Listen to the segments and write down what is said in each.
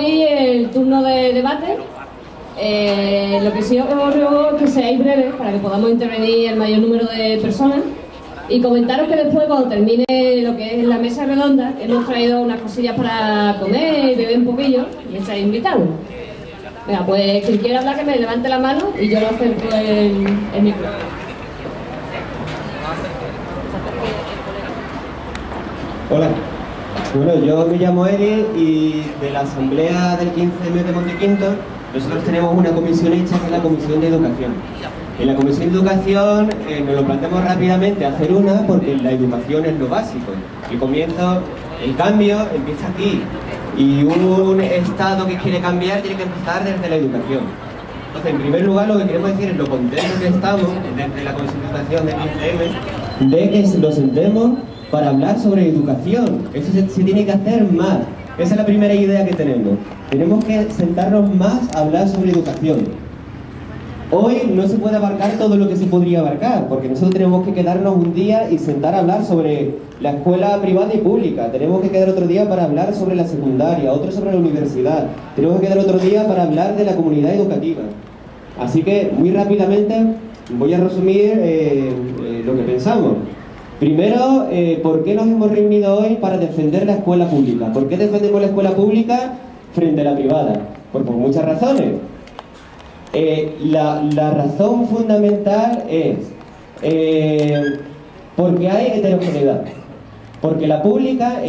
abrir el turno de debate. Lo que sí os ruego es que seáis breves para que podamos intervenir el mayor número de personas y comentaros que después, cuando termine lo que es la mesa redonda, hemos traído unas cosillas para comer y beber un poquillo y estáis invitados. Venga, pues quien quiera hablar que me levante la mano y yo lo acerco el micrófono. Hola, bueno, yo me llamo Eri y de la asamblea del 15M de Montequinto nosotros tenemos una comisión hecha que es la Comisión de Educación. En la Comisión de Educación nos lo planteamos rápidamente hacer una porque la educación es lo básico. El cambio empieza aquí y un Estado que quiere cambiar tiene que empezar desde la educación. Entonces, en primer lugar, lo que queremos decir es lo contentos que estamos desde la Comisión de Educación del 15M de que nos sentemos para hablar sobre educación. Eso se tiene que hacer más. Esa es la primera idea que tenemos. Tenemos que sentarnos más a hablar sobre educación. Hoy no se puede abarcar todo lo que se podría abarcar, porque nosotros tenemos que quedarnos un día y sentar a hablar sobre la escuela privada y pública. Tenemos que quedar otro día para hablar sobre la secundaria, otro sobre la universidad. Tenemos que quedar otro día para hablar de la comunidad educativa. Así que, muy rápidamente, voy a resumir lo que pensamos. Primero, ¿por qué nos hemos reunido hoy para defender la escuela pública? ¿Por qué defendemos la escuela pública frente a la privada? Pues por muchas razones. La razón fundamental es porque hay heterogeneidad. Porque en la pública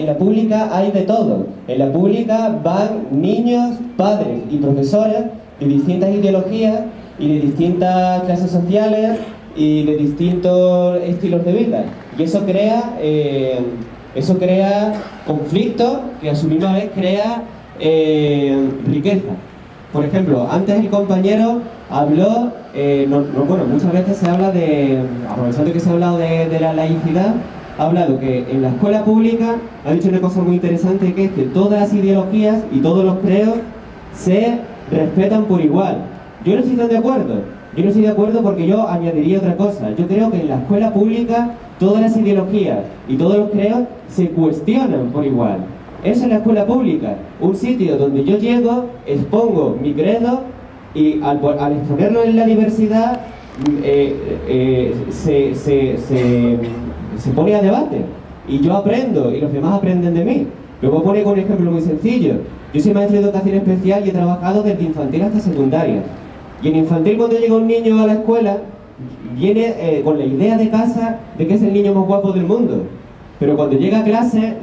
hay de todo. En la pública van niños, padres y profesores de distintas ideologías y de distintas clases sociales y de distintos estilos de vida. Y eso crea conflictos que a su misma vez crea riqueza. Por ejemplo, antes el compañero habló, muchas veces se habla aprovechando que se ha hablado de la laicidad, ha hablado que en la escuela pública ha dicho una cosa muy interesante, que es que todas las ideologías y todos los credos se respetan por igual. Yo no estoy tan de acuerdo. Yo no estoy de acuerdo porque yo añadiría otra cosa. Yo creo que en la escuela pública todas las ideologías y todos los credos se cuestionan por igual. Eso es la escuela pública, un sitio donde yo llego, expongo mi credo y al exponerlo en la diversidad se pone a debate y yo aprendo y los demás aprenden de mí. Lo voy a poner con un ejemplo muy sencillo. Yo soy maestro de educación especial y he trabajado desde infantil hasta secundaria. Y en infantil, cuando llega un niño a la escuela, viene con la idea de casa de que es el niño más guapo del mundo. Pero cuando llega a clase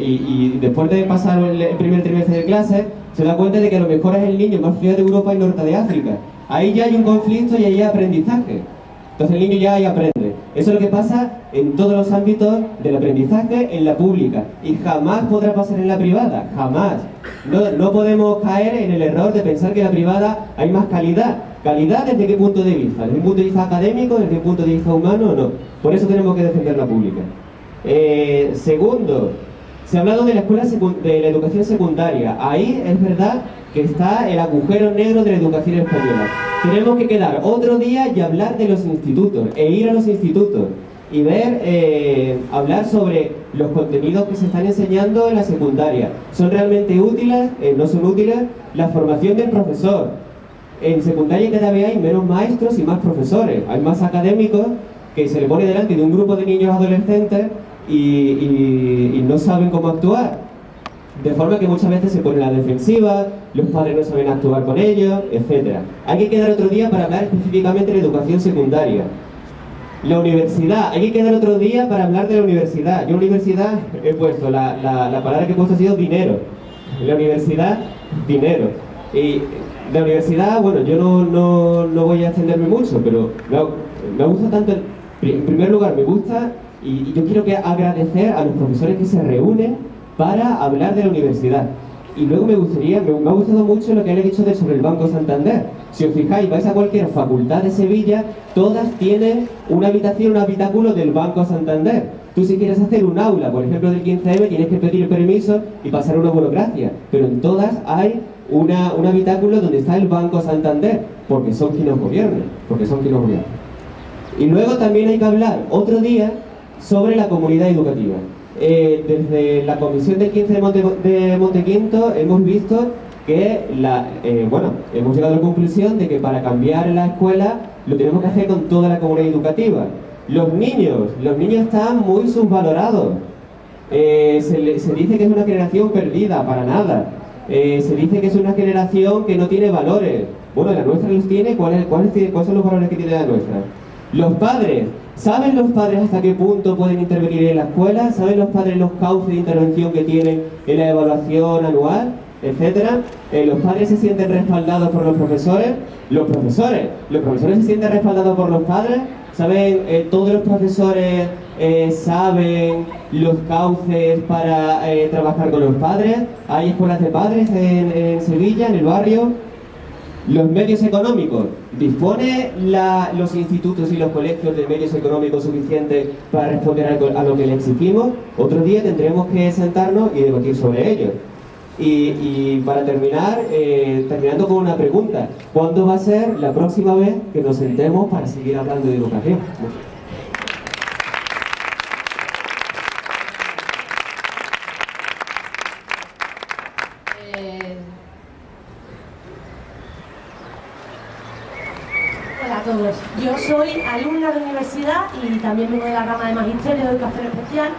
y después de pasar el primer trimestre de clase, se da cuenta de que a lo mejor es el niño más feo de Europa y norte de África. Ahí ya hay un conflicto y ahí hay aprendizaje. Entonces el niño ya ahí aprende. Eso es lo que pasa en todos los ámbitos del aprendizaje en la pública. Y jamás podrá pasar en la privada, jamás. No podemos caer en el error de pensar que en la privada hay más calidad. ¿Calidad desde qué punto de vista? ¿Desde un punto de vista académico? ¿Desde un punto de vista humano? No. Por eso tenemos que defender la pública. Segundo, se ha hablado de la de la educación secundaria. Ahí es verdad que está el agujero negro de la educación española. Tenemos que quedar otro día y hablar de los institutos, e ir a los institutos y hablar sobre los contenidos que se están enseñando en la secundaria. ¿Son realmente útiles? ¿No son útiles? La formación del profesor. En secundaria cada vez hay menos maestros y más profesores. Hay más académicos que se le pone delante de un grupo de niños adolescentes y no saben cómo actuar. De forma que muchas veces se ponen a la defensiva, los padres no saben actuar con ellos, etc. Hay que quedar otro día para hablar específicamente de la educación secundaria. La universidad, hay que quedar otro día para hablar de la universidad. Yo en la universidad he puesto, la palabra que he puesto ha sido dinero. En la universidad, dinero. Y la universidad, bueno, yo no voy a extenderme mucho, pero me gusta tanto, en primer lugar me gusta, y yo quiero agradecer a los profesores que se reúnen para hablar de la universidad. Y luego me ha gustado mucho lo que le he dicho sobre el Banco Santander. Si os fijáis, vais a cualquier facultad de Sevilla, todas tienen una habitación, un habitáculo del Banco Santander. Tú, si quieres hacer un aula, por ejemplo del 15M, tienes que pedir permiso y pasar una burocracia, pero en todas hay un habitáculo donde está el Banco Santander, porque son quienes gobiernan, Y luego también hay que hablar otro día sobre la comunidad educativa. Desde la comisión del 15 de Montequinto hemos visto que hemos llegado a la conclusión de que para cambiar la escuela lo tenemos que hacer con toda la comunidad educativa. Los niños están muy subvalorados. Se dice que es una generación perdida, para nada. Se dice que es una generación que no tiene valores. Bueno, la nuestra los tiene. ¿Cuáles son los valores que tiene la nuestra? Los padres. ¿Saben los padres hasta qué punto pueden intervenir en la escuela? ¿Saben los padres los cauces de intervención que tienen en la evaluación anual, etcétera? Los padres se sienten respaldados por los profesores. Los profesores se sienten respaldados por los padres. ¿Saben? Todos los profesores saben los cauces para trabajar con los padres. Hay escuelas de padres en Sevilla, en el barrio. Los medios económicos. ¿Dispone los institutos y los colegios de medios económicos suficientes para responder a lo que les exigimos? Otro día tendremos que sentarnos y debatir sobre ello. Y para terminar, terminando con una pregunta: ¿cuándo va a ser la próxima vez que nos sentemos para seguir hablando de educación? Hola a todos, yo soy alumna de universidad y también vengo de la rama de magisterio de educación especial.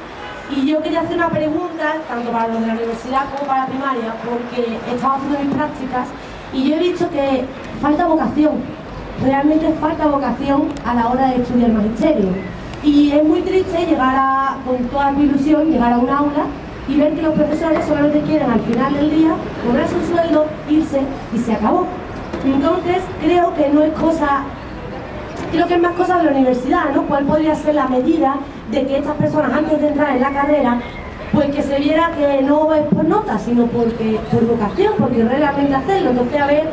Y yo quería hacer una pregunta, tanto para los de la universidad como para la primaria, porque he estado haciendo mis prácticas y yo he visto que falta vocación, realmente falta vocación a la hora de estudiar magisterio. Y es muy triste llegar con toda mi ilusión, llegar a un aula y ver que los profesores solamente quieren al final del día cobrarse un sueldo, irse y se acabó. Entonces creo que no es cosa... Creo que es más cosa de la universidad, ¿no? ¿Cuál podría ser la medida de que estas personas, antes de entrar en la carrera, pues que se viera que no es por nota, sino por vocación, porque realmente hacerlo? Entonces, a ver,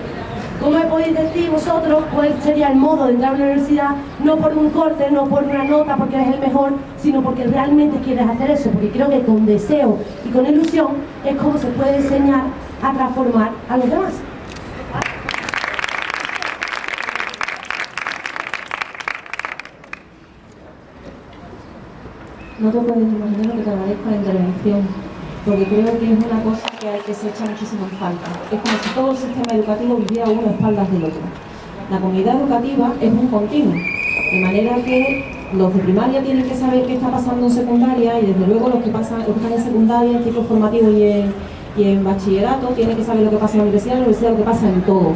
¿cómo me podéis decir vosotros cuál sería el modo de entrar a la universidad? No por un corte, no por una nota, porque eres el mejor, sino porque realmente quieres hacer eso, porque creo que con deseo y con ilusión es como se puede enseñar a transformar a los demás. No te puedes imaginar lo que te agradezco la intervención, porque creo que es una cosa que se echa muchísimo en falta. Es como si todo el sistema educativo viviera uno a espaldas del otro. La comunidad educativa es un continuo, de manera que los de primaria tienen que saber qué está pasando en secundaria, y desde luego los que están en secundaria, en ciclo formativo y en bachillerato, tienen que saber lo que pasa en la universidad lo que pasa en todos.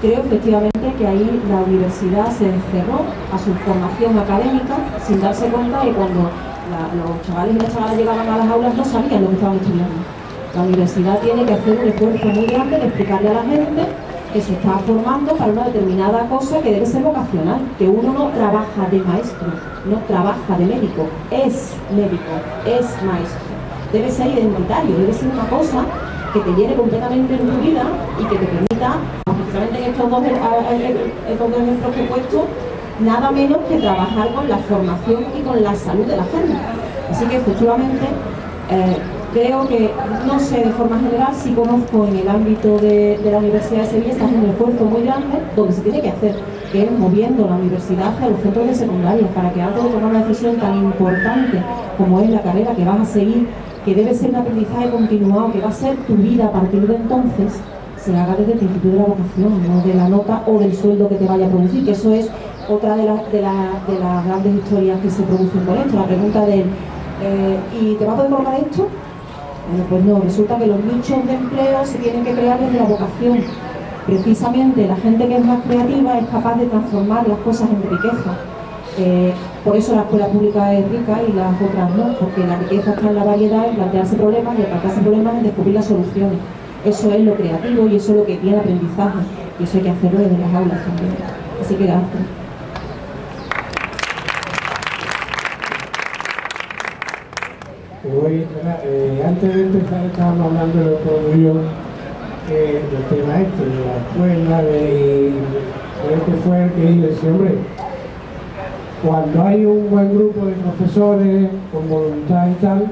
Creo efectivamente que ahí la universidad se encerró a su formación académica sin darse cuenta de cuando los chavales y las chavalas llegaban a las aulas no sabían lo que estaban estudiando. La universidad tiene que hacer un esfuerzo muy grande de explicarle a la gente que se está formando para una determinada cosa que debe ser vocacional, que uno no trabaja de maestro, no trabaja de médico, es maestro. Debe ser identitario, debe ser una cosa que te llene completamente en tu vida y que te permita, precisamente en estos dos ejemplos que he puesto, nada menos que trabajar con la formación y con la salud de la gente. Así que efectivamente creo que, no sé de forma general, sí conozco en el ámbito de la Universidad de Sevilla, está haciendo un esfuerzo muy grande donde se tiene que hacer, que es moviendo la universidad hacia los centros de secundaria, para que antes de tomar una decisión tan importante como es la carrera que vas a seguir, que debe ser un aprendizaje continuado, que va a ser tu vida a partir de entonces, se haga desde el principio de la vocación, no de la nota o del sueldo que te vaya a producir, que eso es otra de las grandes historias que se producen con esto. La pregunta de ¿y te va a poder colocar esto? Bueno, pues no, resulta que los nichos de empleo se tienen que crear desde la vocación. Precisamente la gente que es más creativa es capaz de transformar las cosas en riqueza. Por eso la escuela pública es rica y las otras no, porque la riqueza está en la variedad, en plantearse problemas, y en plantearse problemas en descubrir las soluciones. Eso es lo creativo y eso es lo que tiene aprendizaje, y eso hay que hacerlo desde las aulas también. Así que gracias. Hoy, antes de empezar estábamos hablando de lo tuyo, del tema este, de la escuela, creo que fue el que decía, hombre, cuando hay un buen grupo de profesores con voluntad y tal,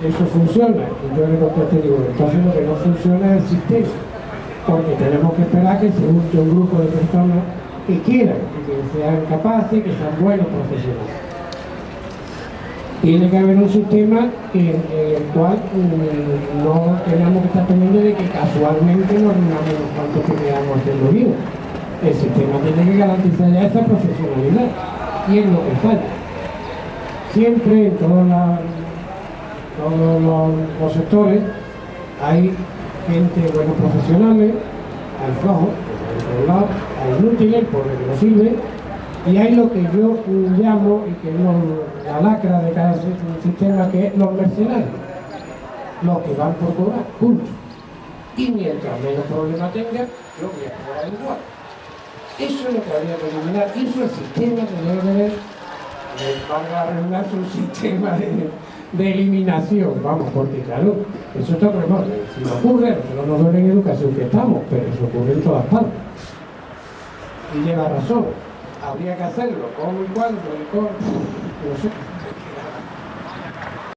eso funciona. Y yo le contesté, digo, entonces lo que no funciona es el sistema, porque tenemos que esperar que se junte un grupo de personas que quieran, y que sean capaces, que sean buenos profesionales. tiene que haber un sistema en el cual no tengamos que estar pendientes de que casualmente nos reunamos unos cuantos que queramos hacerlo bien. El sistema tiene que garantizar ya esa profesionalidad, y es lo que falla. Siempre en todos los sectores hay gente, buenos profesionales, hay flojos, por otro lado, hay inútiles, porque no sirve, y hay lo que yo llamo, y que es la lacra de cada sistema, que es los mercenarios, los que van por cobrar, punto. Y mientras menos problemas tengan, yo voy a cobrar igual. Eso es lo que habría que eliminar, y eso es el sistema que debe tener, valga la redundancia, un sistema de eliminación, vamos, porque claro, eso está problema. Si nos ocurre, nosotros no duele en educación que estamos, pero eso ocurre en todas partes. Y lleva razón, habría que hacerlo, cómo y cuándo, y cómo, no sé.